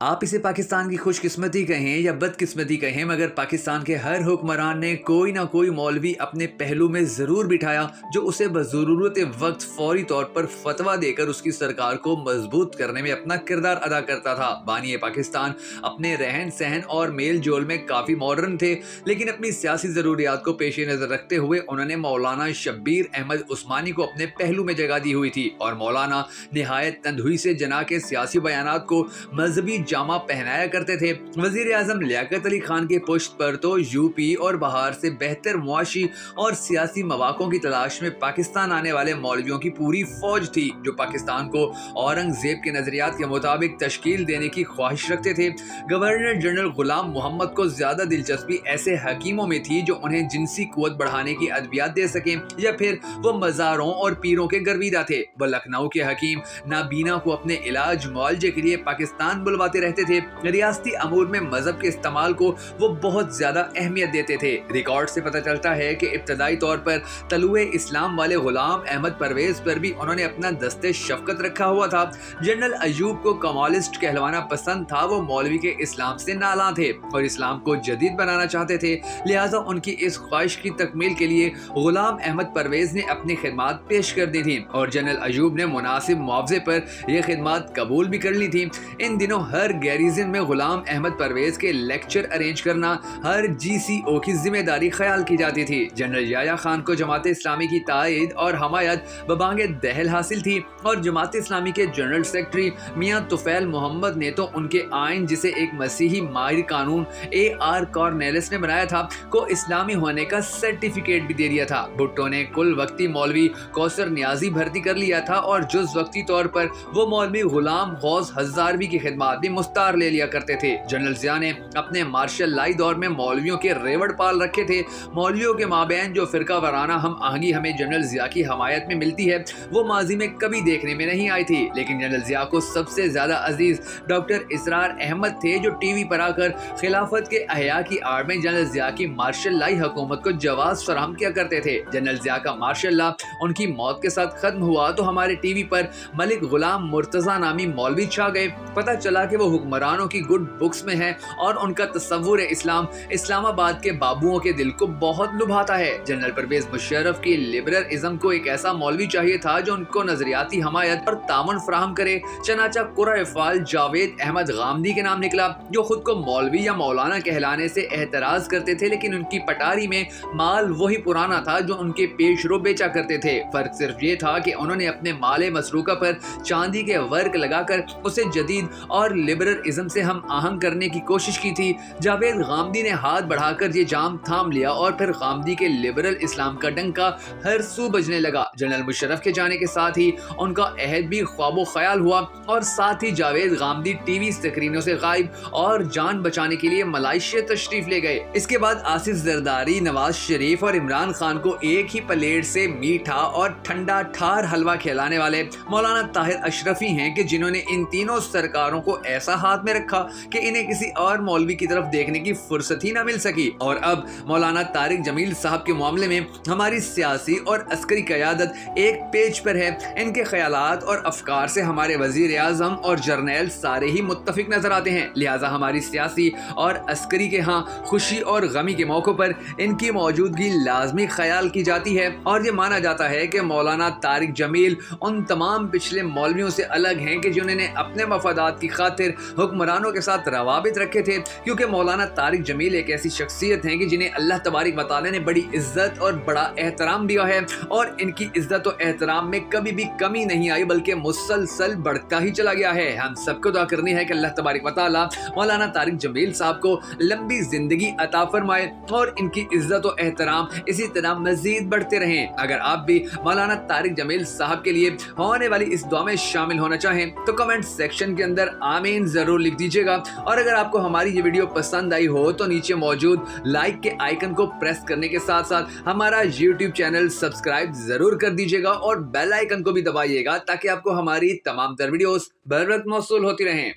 आप इसे पाकिस्तान की खुशकिस्मती कहें या बदकिस्मती कहें, मगर पाकिस्तान के हर हुक्मरान ने कोई ना कोई मौलवी अपने पहलू में ज़रूर बिठाया जो उसे बज़रूरत वक्त फौरी तौर पर फतवा देकर उसकी सरकार को मजबूत करने में अपना किरदार अदा करता था। बानी पाकिस्तान अपने रहन सहन और मेल जोल में काफ़ी मॉडर्न थे, लेकिन अपनी सियासी ज़रूरियात को पेश नज़र रखते हुए उन्होंने मौलाना शब्बीर अहमद उस्मानी को अपने पहलू में जगह दी हुई थी और मौलाना निहायत तंदुई से जना के सियासी बयानात को मजहबी जामा पहनाया करते थे। वजीर आजम लियाकत अली खान के पुश्त पर तो यूपी और बहार से बेहतर मुआशी और सियासी मौक़ों की तलाश में पाकिस्तान आने वाले मौलवियों की पूरी फौज थी, जो पाकिस्तान को औरंगजेब के नजरियात के मुताबिक तश्कील देने की ख्वाहिश रखते थे। गवर्नर जनरल गुलाम मोहम्मद को ज्यादा दिलचस्पी ऐसे हकीमों में थी जो उन्हें जिनसी कुव्वत बढ़ाने की अद्वियात दे सकें, या फिर वो मज़ारों और पीरों के गर्विदा थे। वो लखनऊ के हकीम नाबीना को अपने इलाज मुआवजे के लिए पाकिस्तान बुलवाते रहते थे। रियासती अमूर में मजहब के इस्तेमाल को वो बहुत ज्यादा अहमियत देते थे। रिकॉर्ड से पता चलता है कि इब्तदाई तौर पर तलुए इस्लाम वाले गुलाम अहमद परवेज पर भी उन्होंने अपना दस्ते शफकत रखा हुआ था। जनरल अयूब को कमालिस्ट कहलवाना पसंद था। वो मौलवी के इस्लाम से नाला थे और इस्लाम को जदीद बनाना चाहते थे, लिहाजा उनकी इस ख्वाहिश की तकमील के लिए गुलाम अहमद परवेज ने अपनी खिदमात पेश कर दी थी और जनरल अयूब ने मुनासिब मुआवजे पर यह खिदमात कबूल भी कर ली थी। इन दिनों हर गैरिजन में गुलाम अहमद परवेज के लेक्चर अरेंज करना हर GCO की जिम्मेदारी ख्याल की जाती थी। जनरल याया खान को जमात इस्लामी की तायद और हमायत बबांगे दहल हासिल थी और जमात इस्लामी के जनरल सेक्रेटरी मियां तुफैल मोहम्मद ने तो उनके आइन, जिसे एक मसीही माहिर कानून AR कॉर्नेलिस ने बनाया था, को इस्लामी होने का सर्टिफिकेट भी दे दिया था। भुट्टो ने कुल वक्ती मौलवी कौसर नियाजी भर्ती कर लिया था और जुज वक्ती तौर पर वो मौलवी गुलाम गौस हज़ारवी की खिदमात भी मुस्तार ले लिया करते थे। जनरल ज़िया ने अपने मार्शल लाई दौर में मौलवियों के रेवड़ पाल रखे थे। मौलवियों के माबैन जो फिरका वराना हम आहंगी हमें जनरल ज़िया की हमायत में मिलती है, वो माजी में कभी देखने में नहीं आई थी, लेकिन जनरल ज़िया को सबसे ज्यादा अजीज डॉक्टर इसरार अहमद थे, जो टीवी पर आकर खिलाफत के अहया की आड़ में जनरल ज़िया की मार्शल लाई हुकूमत को जवाब फराहम किया करते थे। जनरल ज़िया का मार्शल ला उनकी मौत के साथ खत्म हुआ तो हमारे टीवी पर मलिक गुलाम मुर्तजा नामी मौलवी छा गए। पता चला कि वो हुक्मरानों की गुड बुक्स में है और उनका तस्वुर इस्लाम इस्लामाबाद के बाबुओं के दिल को बहुत लुभाता है। जनरल परवेज मुशर्रफ की लिबरलिज्म को एक ऐसा मौलवी चाहिए था जो उनको नजरियाती हमायत और तामन फराहम करे। चनाचा कुर्रा-ए-फाल जावेद अहमद गामदी के नाम निकला, जो खुद को मौलवी या मौलाना कहलाने से एतराज करते थे, लेकिन उनकी पटारी में माल वही पुराना था जो उनके पेशरो बेचा करते थे। फर्क सिर्फ ये था कि उन्होंने अपने माले मसरूका पर चांदी के वर्क लगाकर उसे जदीद और लिबरलिज्म से हम आहंग करने की कोशिश की थी। जावेद गामदी ने हाथ बढ़ाकर ये जाम थाम लिया और फिर गामदी के लिबरल इस्लाम का डंका हर सू बजने लगा। जनरल मुशर्रफ के जाने के साथ ही उनका अहद भी ख्वाबो ख्याल हुआ और साथ ही जावेद गामदी टीवी स्क्रीनों से गायब और जान बचाने के लिए मलाइशिया तशरीफ ले गए। इसके बाद आसिफ जरदारी, नवाज शरीफ और इमरान खान को एक ही प्लेट से मीठा और ठंडा ठार हलवा खिलाने वाले मौलाना ताहिर अशरफी हैं कि जिन्होंने इन तीनों सरकारों को ऐसा हाथ में रखा कि इन्हें किसी और मौलवी की तरफ देखने की फुर्सत ही ना मिल सकी। और अब मौलाना तारिक जमील साहब के मामले में हमारी सियासी और अस्करी क़यादत एक पेज पर है। इनके ख्यालात और अफकार से हमारे वजीर आज़म और जर्नैल सारे ही मुत्तफिक नजर आते हैं, लिहाजा हमारी सियासी और अस्करी के यहाँ खुशी और गमी के मौक़ों पर इनकी मौजूदगी लाजमी ख्याल की जाती है। और ये माना जाता है कि मौलाना तारिक जमील उन तमाम पिछले मौलवियों से अलग हैं कि जिन्होंने अपने मफादात की खातिर हुक्मरानों के साथ रवाबित रखे थे, क्योंकि मौलाना तारिक जमील एक ऐसी शख्सियत हैं कि जिन्हें अल्लाह तबारिक व तआला ने बड़ी इज्जत और बड़ा एहतराम दिया है और इनकी इज्जत और एहतराम में कभी भी कमी नहीं आई, बल्कि मुसलसल बढ़ता ही चला गया है। हम सबको दुआ करनी है कि अल्लाह तबारिक व तआला मौलाना तारिक जमील साहब को लंबी जिंदगी अता फरमाए और इनकी इज्जत और एहतराम इसी तरह मजीद बढ़ते रहें। अगर आप भी मौलाना तारिक जमील साहब के लिए होने वाली इस दुआ में शामिल होना चाहें तो कमेंट सेक्शन के अंदर आमीन जरूर लिख दीजिएगा। और अगर आपको हमारी ये वीडियो पसंद आई हो तो नीचे मौजूद लाइक के आइकन को प्रेस करने के साथ साथ हमारा YouTube चैनल सब्सक्राइब जरूर कर दीजिएगा और बेल आइकन को भी दबाइएगा ताकि आपको हमारी तमाम तर वीडियोस बर वक्त मौसूल होती रहें।